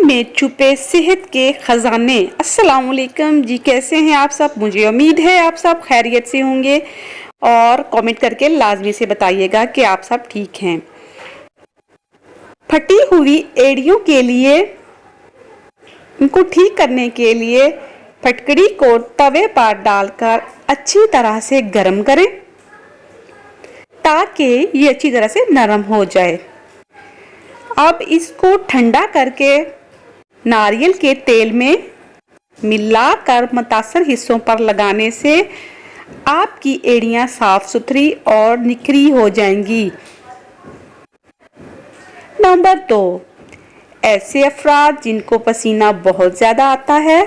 में छुपे सेहत के खजाने। अस्सलाम वालेकुम जी, कैसे हैं आप सब? मुझे उम्मीद है आप सब खैरियत से होंगे और कमेंट करके लाजमी से बताइएगा कि आप सब ठीक हैं। फटी हुई एड़ियों के लिए, इनको ठीक करने के लिए फटकड़ी को तवे पर डालकर अच्छी तरह से गर्म करें ताकि ये अच्छी तरह से नरम हो जाए। अब इसको ठंडा करके नारियल के तेल में मिलाकर मुतासर हिस्सों पर लगाने से आपकी एड़ियां साफ सुथरी और निखरी हो जाएंगी। नंबर 2, ऐसे अफराद जिनको पसीना बहुत ज़्यादा आता है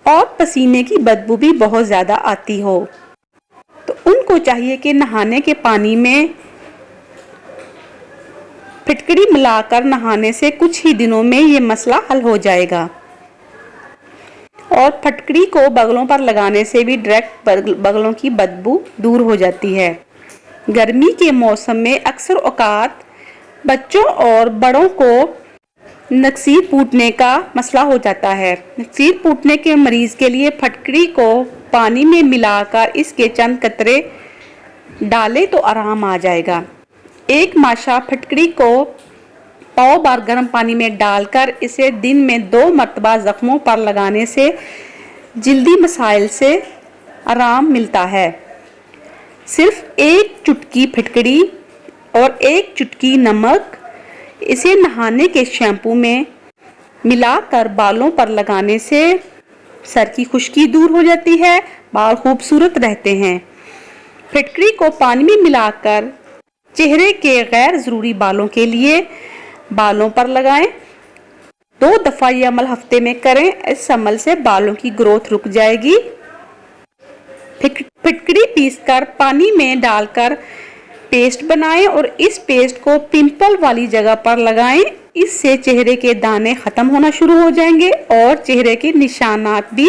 और पसीने की बदबू भी बहुत ज़्यादा आती हो, तो उनको चाहिए कि नहाने के पानी में फिटकड़ी मिलाकर नहाने से कुछ ही दिनों में ये मसला हल हो जाएगा। और फटकड़ी को बगलों पर लगाने से भी डायरेक्ट बगलों की बदबू दूर हो जाती है। गर्मी के मौसम में अक्सर औकात बच्चों और बड़ों को नक्सीर फूटने का मसला हो जाता है। नक्सीर फूटने के मरीज के लिए फटकड़ी को पानी में मिलाकर इसके चंद कतरे डालें तो आराम आ जाएगा। एक माशा फटकड़ी को पाव बार गर्म पानी में डालकर इसे दिन में 2 मरतबा जख्मों पर लगाने से जल्दी मसाइल से आराम मिलता है। सिर्फ 1 चुटकी फटकड़ी और 1 चुटकी नमक इसे नहाने के शैम्पू में मिलाकर बालों पर लगाने से सर की खुश्की दूर हो जाती है, बाल खूबसूरत रहते हैं। फटकड़ी को पानी में मिलाकर चेहरे के गैर ज़रूरी बालों के लिए बालों पर लगाएं। 2 दफ़ा ये अमल हफ्ते में करें। इस अमल से बालों की ग्रोथ रुक जाएगी। फटकड़ी पीसकर पानी में डालकर पेस्ट बनाएं और इस पेस्ट को पिंपल वाली जगह पर लगाएं। इससे चेहरे के दाने ख़त्म होना शुरू हो जाएंगे और चेहरे के निशानात भी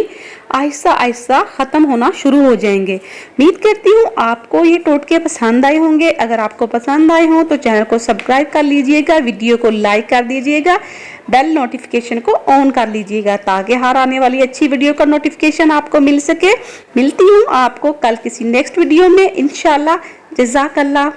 आहिस्ता आहिस्ता ख़त्म होना शुरू हो जाएंगे। उम्मीद करती हूँ आपको ये टोटके पसंद आए होंगे। अगर आपको पसंद आए हों तो चैनल को सब्सक्राइब कर लीजिएगा, वीडियो को लाइक कर दीजिएगा, बेल नोटिफिकेशन को ऑन कर लीजिएगा ताकि हर आने वाली अच्छी वीडियो का नोटिफिकेशन आपको मिल सके। मिलती हूँ आपको कल किसी नेक्स्ट वीडियो में इंशाल्लाह। जज़ाकल्लाह।